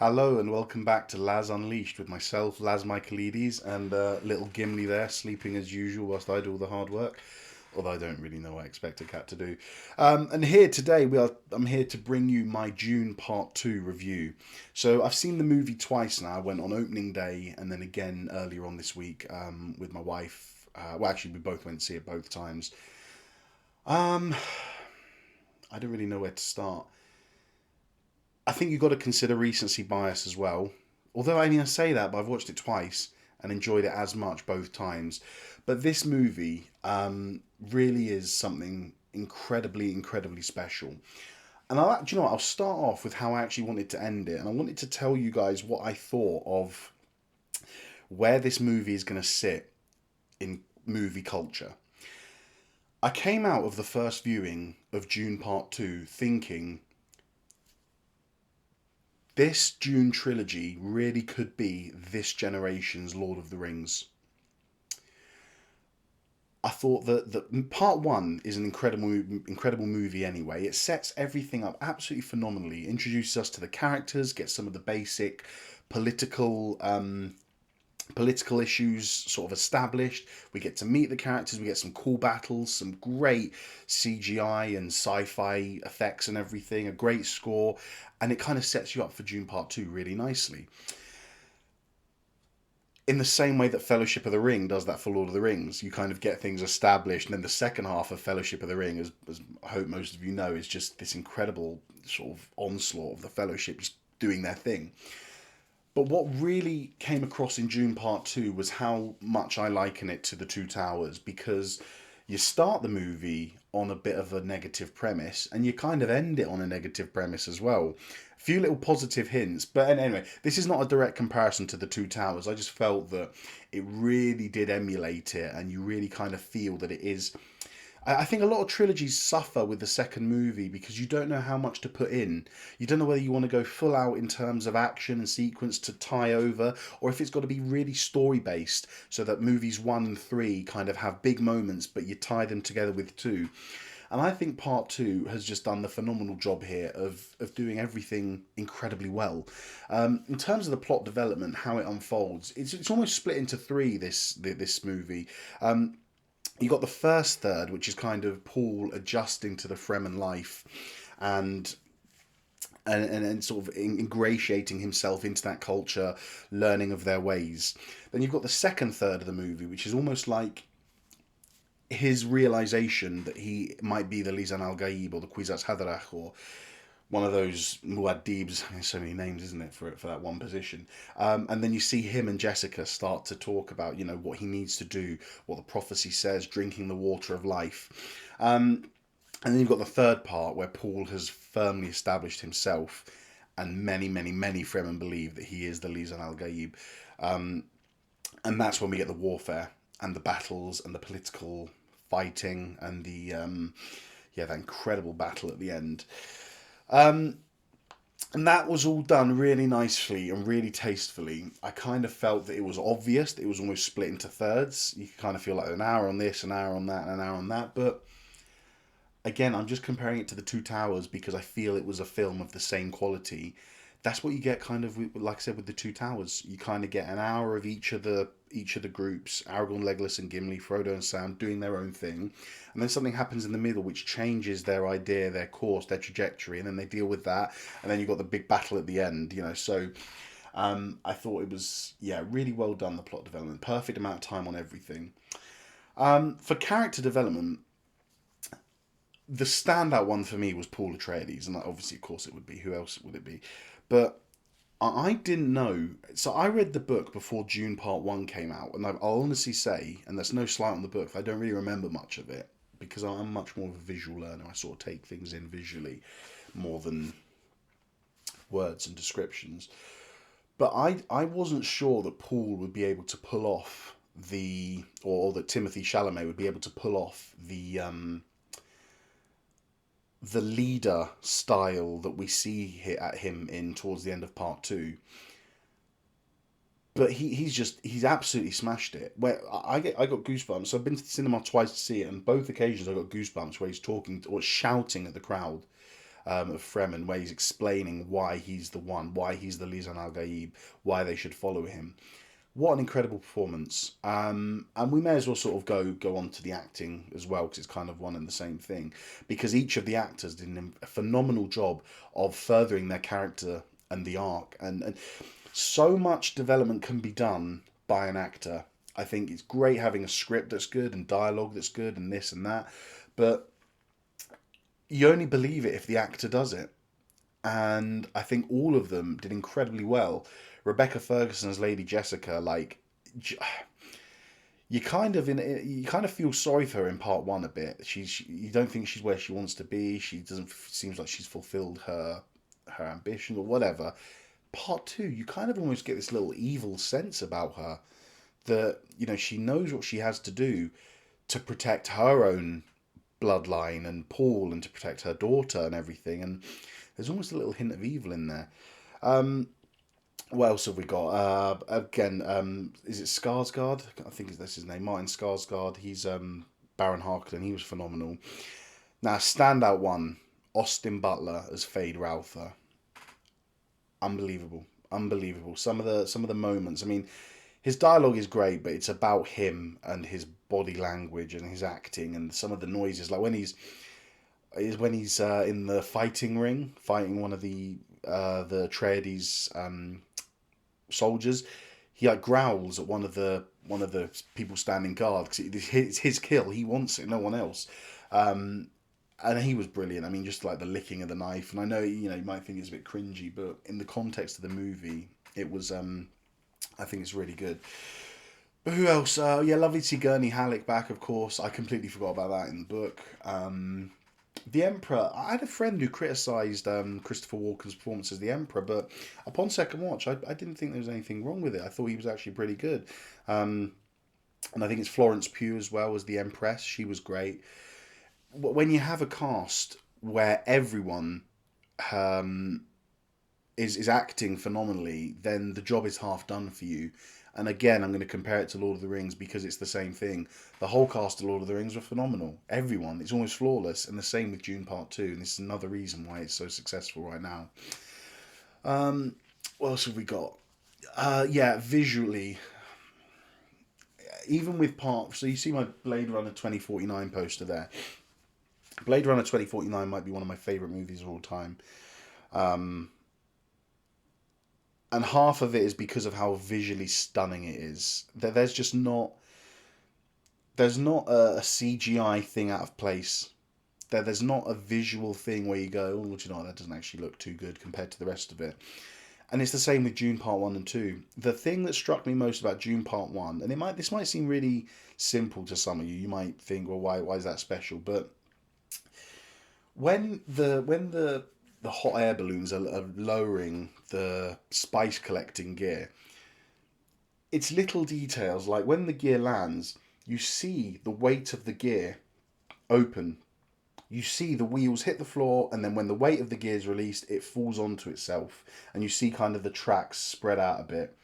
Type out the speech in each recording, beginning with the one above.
Hello and welcome back to Laz Unleashed with myself, Laz Michaelides, and little Gimli there, sleeping as usual whilst I do all the hard work. Although I don't really know what I expect a cat to do. And here today I'm here to bring you my June Part 2 review. So I've seen the movie twice now. I went on opening day and then again earlier on this week with my wife. Well, actually, we both went to see it both times. Um, I don't really know where to start. I think you've got to consider recency bias as well. Although I say that, but I've watched it twice and enjoyed it as much both times. But this movie really is something incredibly, incredibly special. And do you know what? I'll start off with how I actually wanted to end it, and I wanted to tell you guys what I thought of where this movie is going to sit in movie culture. I came out of the first viewing of June Part 2 thinking this Dune trilogy really could be this generation's Lord of the Rings. I thought that part one is an incredible movie anyway. It sets everything up absolutely phenomenally, introduces us to the characters, gets some of the basic political political issues sort of established. We get to meet the characters, we get some cool battles, some great CGI and sci-fi effects and everything, a great score, and it kind of sets you up for Dune Part 2 really nicely. In the same way that Fellowship of the Ring does that for Lord of the Rings, you kind of get things established, and then the second half of Fellowship of the Ring, as I hope most of you know, is just this incredible sort of onslaught of the Fellowship just doing their thing. But what really came across in Dune Part 2 was how much I liken it to The Two Towers, because you start the movie on a bit of a negative premise and you kind of end it on a negative premise as well. A few little positive hints, but anyway, this is not a direct comparison to The Two Towers. I just felt that it really did emulate it, and you really kind of feel that it is. I think a lot of trilogies suffer with the second movie because you don't know how much to put in. You don't know whether you want to go full out in terms of action and sequence to tie over, or if it's got to be really story based, so that movies one and three kind of have big moments, but you tie them together with two. And I think part two has just done the phenomenal job here of doing everything incredibly well. In terms of the plot development, how it unfolds, it's almost split into three. This movie. You got the first third, which is kind of Paul adjusting to the Fremen life, and and sort of ingratiating himself into that culture, learning of their ways. Then you've got the second third of the movie, which is almost like his realization that he might be the Lisan al Gaib or the Kwisatz Haderach or one of those Muad'Dibs. There's so many names, isn't it, for that one position? And then you see him and Jessica start to talk about, what he needs to do, what the prophecy says, drinking the water of life. And then you've got the third part where Paul has firmly established himself, and many, many, many Fremen believe that he is the Lisan al Gaib. And that's when we get the warfare and the battles and the political fighting and that incredible battle at the end. And that was all done really nicely and really tastefully. I kind of felt that it was obvious that it was almost split into thirds. You kind of feel like an hour on this, an hour on that, and an hour on that. But again, I'm just comparing it to The Two Towers because I feel it was a film of the same quality. That's what you get kind of like I said with The Two Towers. You kind of get an hour of each of the groups, Aragorn, Legolas and Gimli, Frodo and Sam doing their own thing, and then something happens in the middle which changes their idea, their course, their trajectory, and then they deal with that, and then you've got the big battle at the end, so I thought it was, really well done, the plot development, perfect amount of time on everything. For character development, the standout one for me was Paul Atreides, and obviously, of course, it would be. Who else would it be? But I didn't know. So I read the book before Dune Part 1 came out, and I'll honestly say, and there's no slight on the book, I don't really remember much of it because I'm much more of a visual learner. I sort of take things in visually more than words and descriptions. But I wasn't sure that Paul would be able to pull off or that Timothy Chalamet would be able to pull off the leader style that we see at him in towards the end of part two. But he's absolutely smashed it. Where I got goosebumps. So I've been to the cinema twice to see it, and both occasions I got goosebumps where he's talking or shouting at the crowd. of Fremen, where he's explaining why he's the one, why he's the Lisan al Gaib, why they should follow him. What an incredible performance! And we may as well sort of go on to the acting as well, because it's kind of one and the same thing. Because each of the actors did a phenomenal job of furthering their character and the arc, and so much development can be done by an actor. I think it's great having a script that's good and dialogue that's good and this and that, but you only believe it if the actor does it. And I think all of them did incredibly well. Rebecca Ferguson as Lady Jessica, like you kind of feel sorry for her in part one a bit. You don't think she's where she wants to be. She doesn't seems like she's fulfilled her ambition or whatever. Part two, you kind of almost get this little evil sense about her that she knows what she has to do to protect her own bloodline and Paul and to protect her daughter and everything. And there's almost a little hint of evil in there. What else have we got? Again, is it Skarsgård? I think that's his name. Martin Skarsgård. He's Baron Harkonnen. He was phenomenal. Now, standout one, Austin Butler as Fade Ralpher. Unbelievable, unbelievable. Some of the moments. I mean, his dialogue is great, but it's about him and his body language and his acting and some of the noises. Like when he's in the fighting ring, fighting one of the Atreides soldiers, he like growls at one of the people standing guard because it's his kill. He wants it, no one else. And he was brilliant. I mean, just like the licking of the knife. And I know you might think it's a bit cringy, but in the context of the movie, it was. I think it's really good. But who else? Yeah, lovely to see Gurney Halleck back, of course. I completely forgot about that in the book. The Emperor. I had a friend who criticised Christopher Walken's performance as the Emperor, but upon second watch, I didn't think there was anything wrong with it. I thought he was actually pretty good. And I think it's Florence Pugh as well as the Empress. She was great. When you have a cast where everyone is acting phenomenally, then the job is half done for you. And again, I'm going to compare it to Lord of the Rings because it's the same thing. The whole cast of Lord of the Rings were phenomenal. Everyone. It's almost flawless. And the same with Dune Part 2. And this is another reason why it's so successful right now. What else have we got? Yeah, visually. Even with part... So you see my Blade Runner 2049 poster there. Blade Runner 2049 might be one of my favourite movies of all time. And half of it is because of how visually stunning it is. There's just not... There's not a CGI thing out of place. There's not a visual thing where you go, oh, do you know what, that doesn't actually look too good compared to the rest of it. And it's the same with Dune Part 1 and 2. The thing that struck me most about Dune Part 1, and this might seem really simple to some of you. You might think, well, why is that special? But when the hot air balloons are lowering the spice collecting gear, it's little details like when the gear lands, you see the weight of the gear open. You see the wheels hit the floor, and then when the weight of the gear is released, it falls onto itself, and you see kind of the tracks spread out a bit.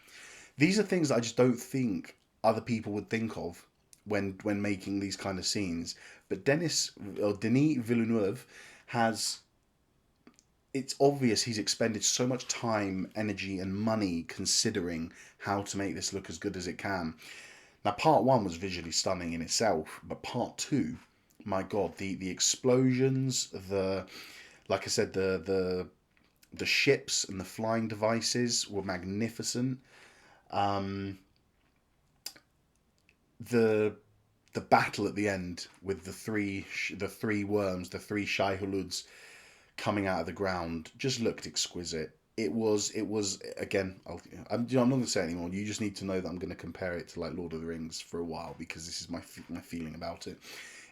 These are things that I just don't think other people would think of when making these kind of scenes. But Denis Villeneuve has... It's obvious he's expended so much time, energy, and money considering how to make this look as good as it can. Now, part 1 was visually stunning in itself, but part 2... My God, the explosions, like I said, the ships and the flying devices were magnificent. The battle at the end with the three worms, the three Shai Huluds coming out of the ground, just looked exquisite. It was again. I'm not going to say anymore. You just need to know that I'm going to compare it to like Lord of the Rings for a while because this is my feeling about it.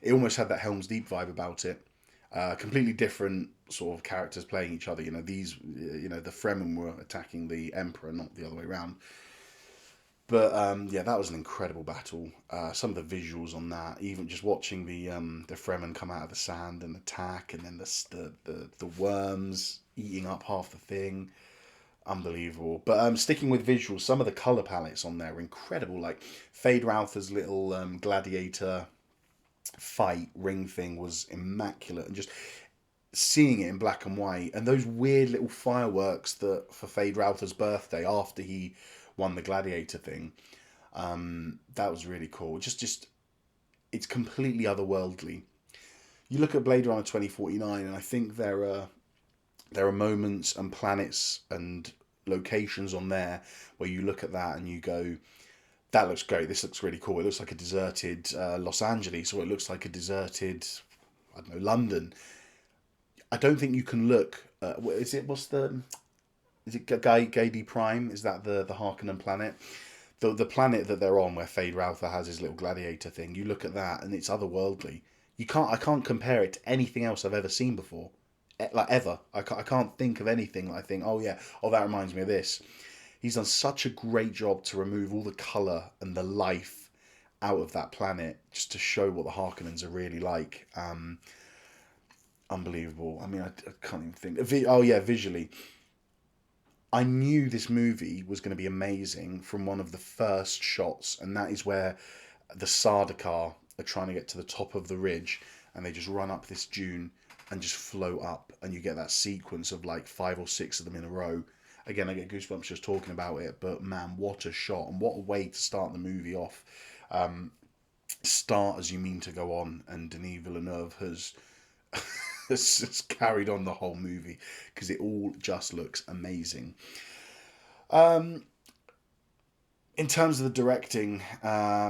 It almost had that Helm's Deep vibe about it. Completely different sort of characters playing each other. The Fremen were attacking the Emperor, not the other way around. But yeah, that was an incredible battle. Some of the visuals on that, even just watching the Fremen come out of the sand and attack, and then the worms eating up half the thing, unbelievable. But sticking with visuals, some of the color palettes on there were incredible. Like Fade Ralpher's little gladiator fight ring thing was immaculate, and just seeing it in black and white, and those weird little fireworks that for Fade Rowther's birthday after he won the Gladiator thing, that was really cool. Just it's completely otherworldly. You look at Blade Runner 2049, and I think there are moments and planets and locations on there where you look at that and you go, that looks great. This looks really cool. It looks like a deserted Los Angeles, or it looks like a deserted, I don't know, London. I don't think you can look. Is it what's the? Is it Gadi Prime? Is that the Harkonnen planet? The planet that they're on, where Fade Rowther has his little gladiator thing. You look at that, and it's otherworldly. You can't. I can't compare it to anything else I've ever seen before, like ever. I can't think of anything that I think. Oh yeah. Oh, that reminds me of this. He's done such a great job to remove all the color and the life out of that planet, just to show what the Harkonnens are really like. Unbelievable. I mean, I can't even think. Oh yeah, visually, I knew this movie was going to be amazing from one of the first shots, and that is where the Sardaukar are trying to get to the top of the ridge, and they just run up this dune and just float up, and you get that sequence of like 5 or 6 of them in a row. Again, I get goosebumps just talking about it, but man, what a shot, and what a way to start the movie off. Start as you mean to go on, and Denis Villeneuve has has carried on the whole movie because it all just looks amazing. Um, in terms of the directing, I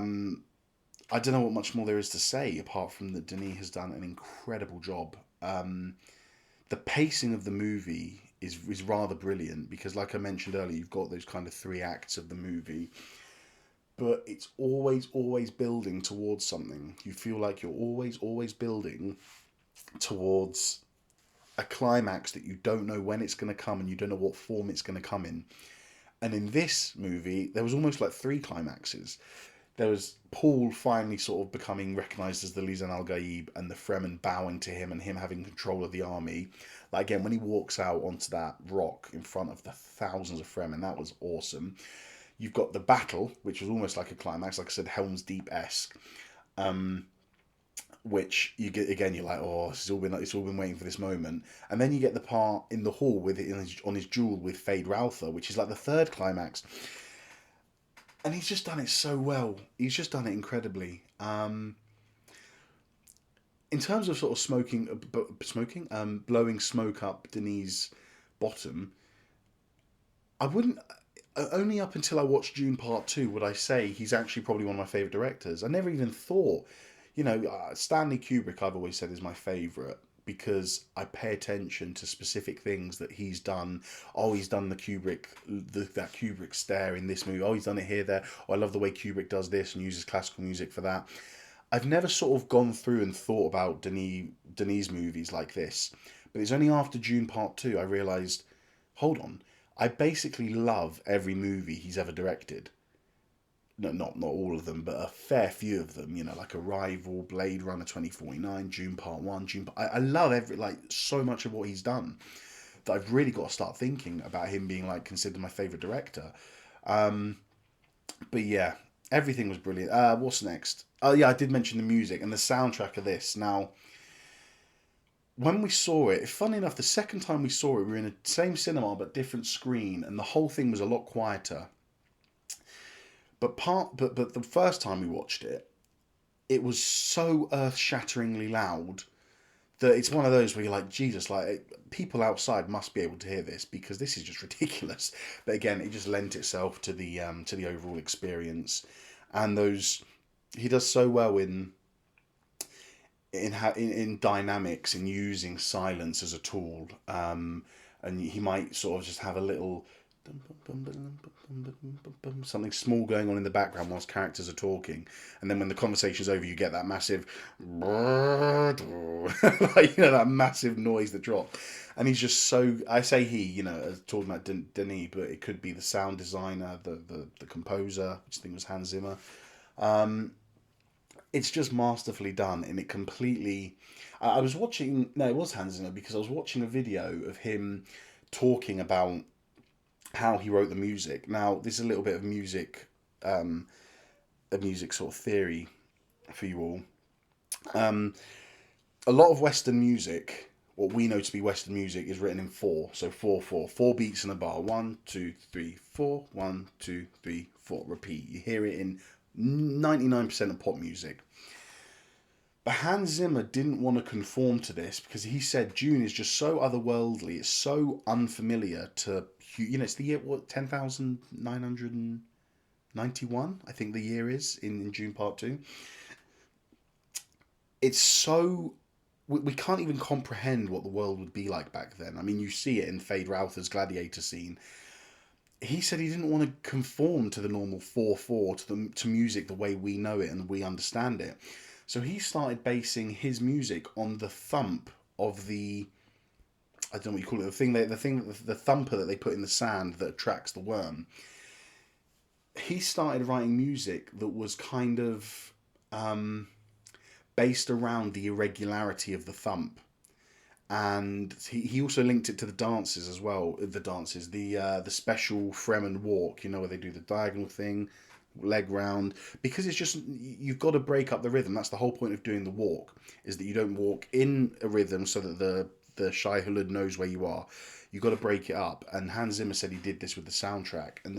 don't know what much more there is to say apart from that Denis has done an incredible job. The pacing of the movie is rather brilliant because, like I mentioned earlier, you've got those kind of 3 acts of the movie, but it's always building towards something. You feel like you're always building towards a climax that you don't know when it's going to come and you don't know what form it's going to come in. And in this movie, there was almost like 3 climaxes. There was Paul finally sort of becoming recognised as the Lisan al Gaib, and the Fremen bowing to him and him having control of the army. Like again, when he walks out onto that rock in front of the thousands of Fremen, that was awesome. You've got the battle, which was almost like a climax, like I said, Helm's Deep-esque. Which you get again, you're like, oh, it's all been waiting for this moment, and then you get the part in the hall with it on his duel with Fade Rowther, which is like the 3rd climax, and he's just done it so well. He's just done it incredibly. In terms of sort of blowing smoke up Denis' bottom, I wouldn't. Only up until I watched Dune Part 2 would I say he's actually probably one of my favourite directors. I never even thought, Stanley Kubrick I've always said is my favourite because I pay attention to specific things that he's done. Oh, he's done that Kubrick stare in this movie. Oh, he's done it here, there. Oh, I love the way Kubrick does this and uses classical music for that. I've never sort of gone through and thought about Denis movies like this. But it's only after Dune Part 2 I realised, hold on, I basically love every movie he's ever directed. No, not all of them, but a fair few of them. Like Arrival, Blade Runner 2049, Dune Part One, I love so much of what he's done that I've really got to start thinking about him being like considered my favorite director. But yeah, everything was brilliant. What's next? Oh yeah, I did mention the music and the soundtrack of this. Now, when we saw it, funny enough, the second time we saw it, we were in the same cinema but different screen, and the whole thing was a lot quieter. But the first time we watched it, it was so earth-shatteringly loud that it's one of those where you're like, Jesus, like people outside must be able to hear this because this is just ridiculous. But again, it just lent itself to the overall experience, and he does so well in dynamics and using silence as a tool. And he might sort of just have a little something small going on in the background whilst characters are talking, and then when the conversation's over, you get that massive that massive noise that drops. And he's just so, I say he, talking about Denis, but it could be the sound designer, the composer, which I think was Hans Zimmer. It's just masterfully done, and it completely. I was watching. No, it was Hans Zimmer because I was watching a video of him talking about how he wrote the music. Now, this is a little bit of music, a music sort of theory for you all. A lot of Western music what we know to be Western music is written in four. So 4/4, four beats in a bar. 1, 2, 3, 4. 1, 2, 3, 4. Repeat. You hear it in 99% of pop music. But Hans Zimmer didn't want to conform to this because he said Dune is just so otherworldly. It's so unfamiliar to, it's the year, what, 10,991, I think the year is in Dune Part 2. It's so we can't even comprehend what the world would be like back then. I mean, you see it in Feyd-Rauther's Gladiator scene. He said he didn't want to conform to the normal 4/4 to music the way we know it and we understand it. So he started basing his music on the thump of the, I don't know what you call it, the thumper that they put in the sand that attracts the worm. He started writing music that was kind of based around the irregularity of the thump. And he also linked it to the dances as well. The special Fremen walk, where they do the diagonal thing, leg round, because it's just, you've got to break up the rhythm. That's the whole point of doing the walk, is that you don't walk in a rhythm so that the Shai Hulud knows where you are. You've got to break it up. And Hans Zimmer said he did this with the soundtrack, and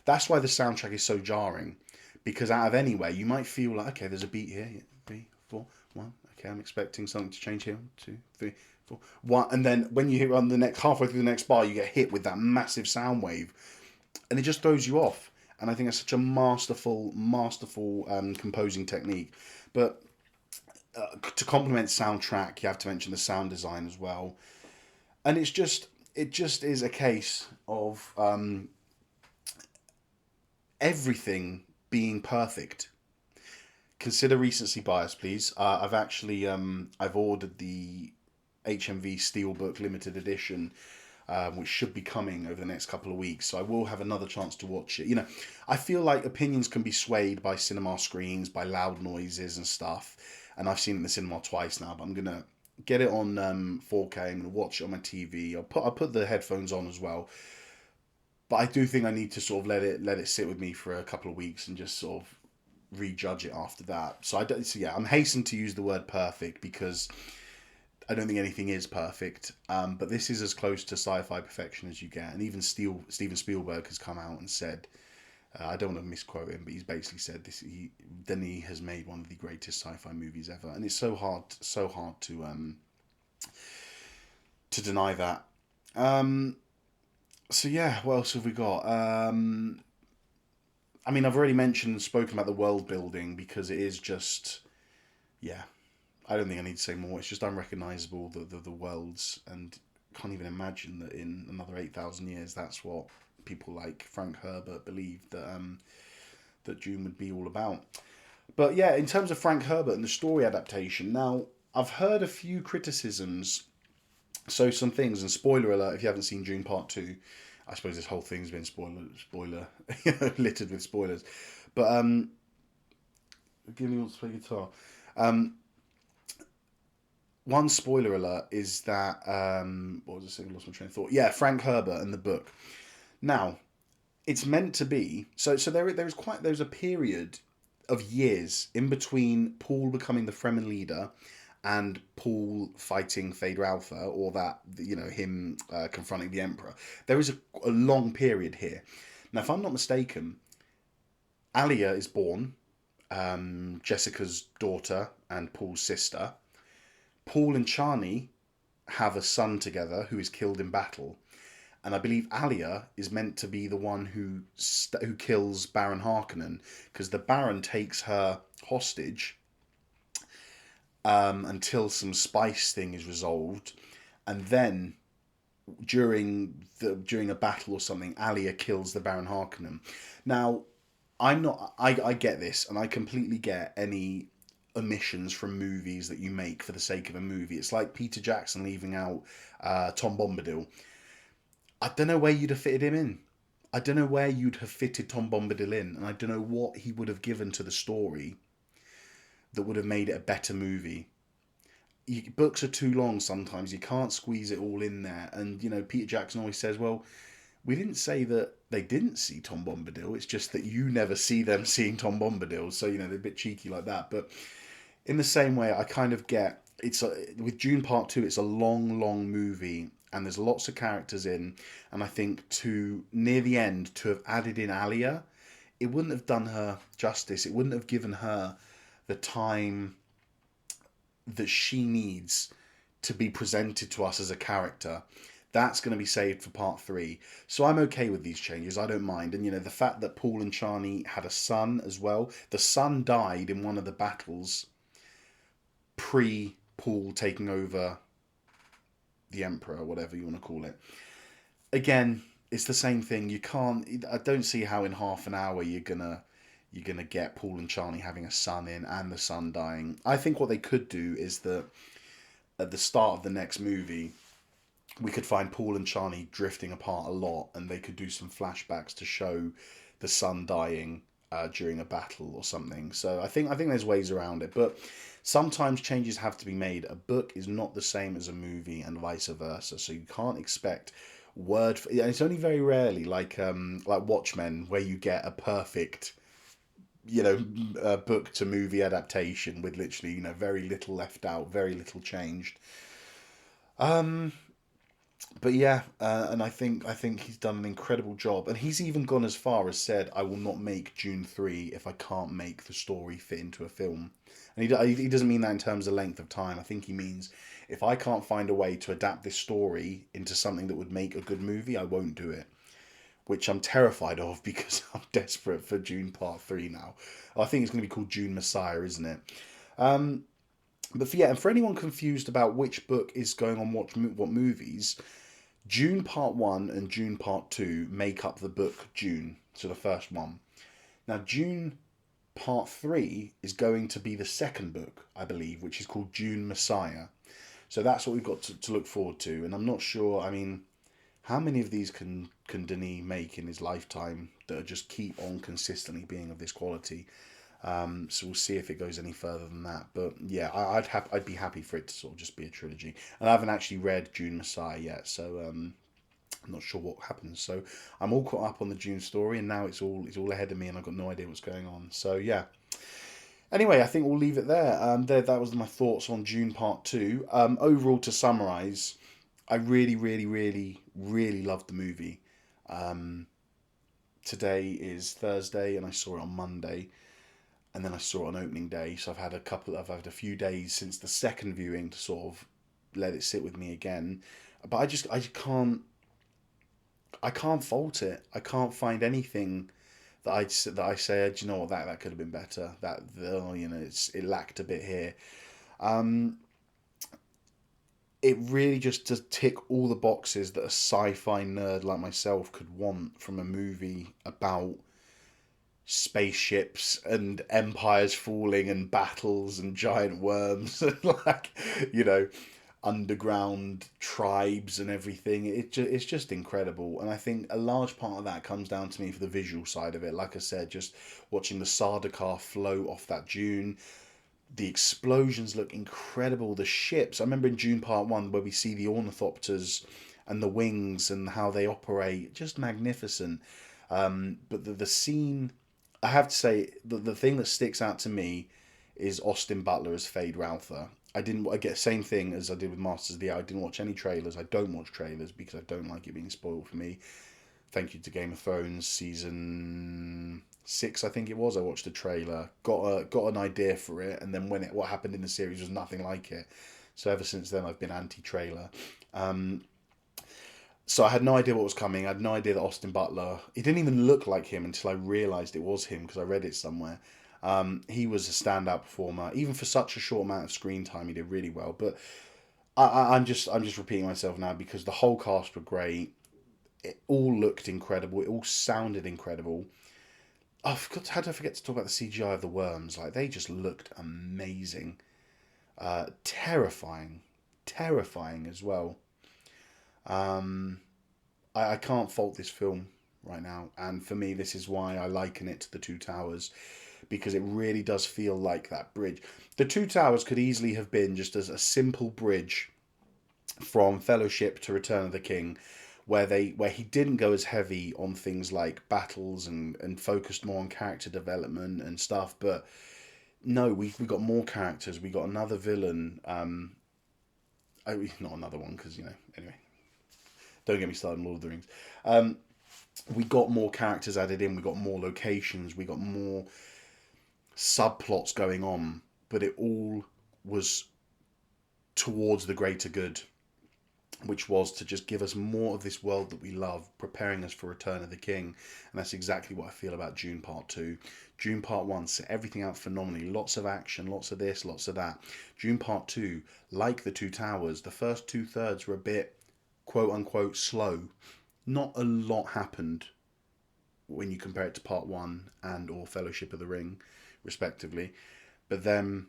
that's why the soundtrack is so jarring, because out of anywhere you might feel like, okay, there's a beat here, 3, 4, 1. Okay, I'm expecting something to change here. 1, 2, 3, 4, 1, and then when you hit on the next halfway through the next bar, you get hit with that massive sound wave, and it just throws you off. And I think it's such a masterful composing technique. But to complement soundtrack, you have to mention the sound design as well. And it just is a case of everything being perfect. Consider recency bias, please. I've actually I've ordered the HMV Steelbook limited edition, which should be coming over the next couple of weeks. So I will have another chance to watch it. I feel like opinions can be swayed by cinema screens, by loud noises and stuff. And I've seen it in the cinema twice now, but I'm gonna get it on 4K. I'm gonna watch it on my TV. I'll put the headphones on as well. But I do think I need to sort of let it sit with me for a couple of weeks and just sort of rejudge it after that. So I'm hastened to use the word perfect because I don't think anything is perfect, but this is as close to sci-fi perfection as you get. And even Steven Spielberg has come out and said, I don't want to misquote him, but he's basically said this: Denis has made one of the greatest sci-fi movies ever, and it's so hard to deny that. So yeah, what else have we got? I mean, I've already spoken about the world building because it is just, yeah. I don't think I need to say more. It's just unrecognisable, the worlds, and can't even imagine that in another 8,000 years, that's what people like Frank Herbert believed that Dune would be all about. But yeah, in terms of Frank Herbert and the story adaptation, now I've heard a few criticisms. So some things, and spoiler alert if you haven't seen Dune Part 2, I suppose this whole thing's been spoiler littered with spoilers. But Gilly wants to play guitar. One spoiler alert is that what was I saying? I lost my train of thought. Yeah, Frank Herbert and the book. Now, it's meant to be so. There's a period of years in between Paul becoming the Fremen leader and Paul fighting Feyd-Rautha, or that him confronting the Emperor. There is a long period here. Now, if I'm not mistaken, Alia is born, Jessica's daughter and Paul's sister. Paul and Chani have a son together who is killed in battle, and I believe Alia is meant to be the one who kills Baron Harkonnen, because the Baron takes her hostage until some spice thing is resolved, and then during a battle or something, Alia kills the Baron Harkonnen. Now, I get this, and I completely get any omissions from movies that you make for the sake of a movie. It's like Peter Jackson leaving out Tom Bombadil. I don't know where you'd have fitted him in. I don't know where you'd have fitted Tom Bombadil in, and I don't know what he would have given to the story that would have made it a better movie. Books are too long sometimes. You can't squeeze it all in there. And, Peter Jackson always says, well, we didn't say that they didn't see Tom Bombadil. It's just that you never see them seeing Tom Bombadil. So, they're a bit cheeky like that. But in the same way, I kind of get with Dune Part Two, it's a long, long movie, and there's lots of characters in, and I think to near the end to have added in Alia, it wouldn't have done her justice. It wouldn't have given her the time that she needs to be presented to us as a character. That's going to be saved for part three. So I'm okay with these changes. I don't mind. And, the fact that Paul and Chani had a son as well. The son died in one of the battles pre Paul taking over the Emperor, or whatever you want to call it. Again, it's the same thing. You can't. I don't see how in half an hour you're gonna get Paul and Chani having a son in and the son dying. I think what they could do is that at the start of the next movie, we could find Paul and Chani drifting apart a lot, and they could do some flashbacks to show the son dying during a battle or something. So I think there's ways around it, but sometimes changes have to be made. A book is not the same as a movie, and vice versa. So you can't expect and it's only very rarely like Watchmen where you get a perfect book to movie adaptation with literally very little left out, very little changed. Um, but yeah, and I think he's done an incredible job, and he's even gone as far as said, "I will not make Dune 3 if I can't make the story fit into a film." And he doesn't mean that in terms of length of time. I think he means if I can't find a way to adapt this story into something that would make a good movie, I won't do it. Which I'm terrified of because I'm desperate for Dune Part 3 now. I think it's going to be called Dune Messiah, isn't it? Um, and for anyone confused about which book is going on what movies, Dune Part 1 and Dune Part 2 make up the book Dune, so the first one. Now, Dune Part 3 is going to be the second book, I believe, which is called Dune Messiah. So that's what we've got to look forward to. And I'm not sure, I mean, how many of these can Denis make in his lifetime that just keep on consistently being of this quality? So we'll see if it goes any further than that. But yeah, I'd be happy for it to sort of just be a trilogy. And I haven't actually read Dune Messiah yet, so I'm not sure what happens. So I'm all caught up on the Dune story, and now it's all ahead of me, and I've got no idea what's going on. So yeah. Anyway, I think we'll leave it there. That was my thoughts on Dune Part Two. Overall, to summarise, I really, really, really, really loved the movie. Um, Today is Thursday, and I saw it on Monday, and then I saw it on opening day. So I've had a few days since the second viewing to sort of let it sit with me again. But I can't fault it. I can't find anything that I say, do you know what, that could have been better. It lacked a bit here. Um, it really just does tick all the boxes that a sci-fi nerd like myself could want from a movie about spaceships and empires falling and battles and giant worms and you know underground tribes and everything. It's just incredible, and I think a large part of that comes down to me for the visual side of it. Like I said, just watching the Sardaukar float off that dune. The explosions look incredible. The ships. I remember in Dune Part One where we see the ornithopters and the wings and how they operate. Just magnificent. But the scene, I have to say, the thing that sticks out to me is Austin Butler as Fade Routher. I didn't. I get same thing as I did with Masters of the Air. I didn't watch any trailers. I don't watch trailers because I don't like it being spoiled for me. Thank you to Game of Thrones season 6, I think it was. I watched a trailer, got an idea for it, and then what happened in the series was nothing like it. So ever since then, I've been anti-trailer. Um, so I had no idea what was coming. I had no idea that Austin Butler. He didn't even look like him until I realised it was him because I read it somewhere. He was a standout performer, even for such a short amount of screen time. He did really well. But I'm just repeating myself now because the whole cast were great. It all looked incredible. It all sounded incredible. How did I forget to talk about the CGI of the worms? Like they just looked amazing, terrifying, terrifying as well. Um, I can't fault this film right now, and for me, this is why I liken it to the Two Towers because it really does feel like that bridge. The Two Towers could easily have been just as a simple bridge from Fellowship to Return of the King, where he didn't go as heavy on things like battles and focused more on character development and stuff, but No, we got more characters. We got another villain. Not another one because Anyway, don't get me started on Lord of the Rings. Um, we got more characters added in. We got more locations. We got more subplots going on. But it all was towards the greater good, which was to just give us more of this world that we love, preparing us for Return of the King. And that's exactly what I feel about Dune Part 2. Dune Part 1 set everything out phenomenally. Lots of action, lots of this, lots of that. Dune Part 2, like The Two Towers, the first two-thirds were a bit, quote unquote, slow. Not a lot happened when you compare it to Part 1 and or Fellowship of the Ring, respectively. But then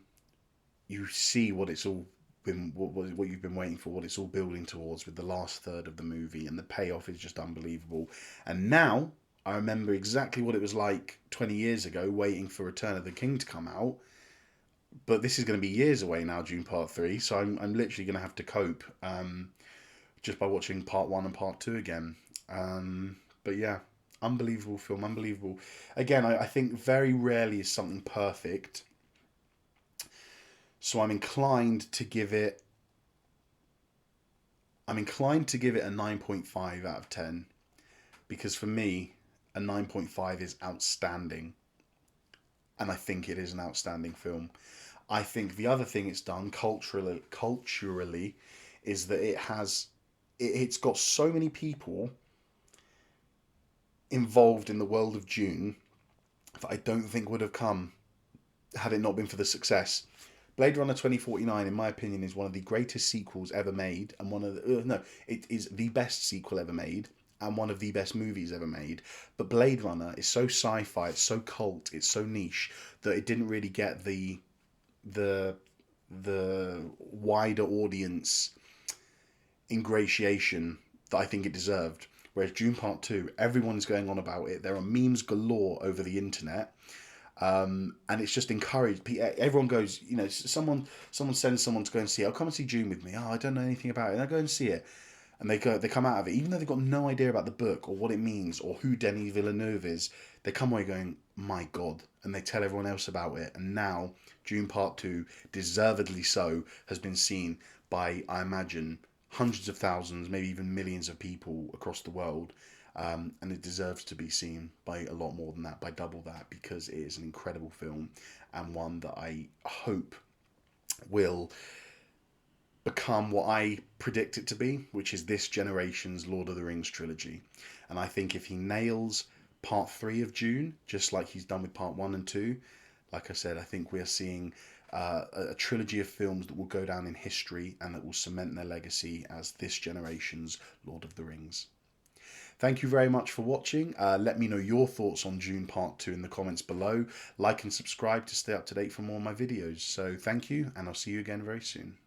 you see what it's all been, what you've been waiting for, what it's all building towards with the last third of the movie, and the payoff is just unbelievable. And now I remember exactly what it was like 20 years ago, waiting for Return of the King to come out. But this is going to be years away now, Dune Part 3, so I'm literally going to have to cope just by watching Part 1 and Part 2 again. But yeah, unbelievable film, unbelievable. Again, I think very rarely is something perfect. So I'm inclined to give it a 9.5 out of 10, because for me a 9.5 is outstanding, and I think it is an outstanding film. I think the other thing it's done culturally is that it's got so many people involved in the world of Dune that I don't think would have come had it not been for the success. Blade Runner 2049, in my opinion, is one of the greatest sequels ever made, and one of the no, it is the best sequel ever made, and one of the best movies ever made. But Blade Runner is so sci-fi, it's so cult, it's so niche that it didn't really get the wider audience ingratiation that I think it deserved. Whereas Dune Part 2, everyone's going on about it. There are memes galore over the internet. And it's just encouraged. Everyone goes, someone sends someone to go and see it. Oh, come and see Dune with me. Oh, I don't know anything about it. And I go and see it. And they come out of it, even though they've got no idea about the book or what it means or who Denis Villeneuve is. They come away going, my God. And they tell everyone else about it. And now Dune Part 2, deservedly so, has been seen by, I imagine, hundreds of thousands, maybe even millions of people across the world. And it deserves to be seen by a lot more than that, by double that, because it is an incredible film, and one that I hope will become what I predict it to be, which is this generation's Lord of the Rings trilogy. And I think if he nails Part 3 of Dune, just like he's done with Part 1 and 2, like I said, I think we are seeing a trilogy of films that will go down in history and that will cement their legacy as this generation's Lord of the Rings. Thank you very much for watching. Let me know your thoughts on Dune Part 2 in the comments below. Like and subscribe to stay up to date for more of my videos. So thank you, and I'll see you again very soon.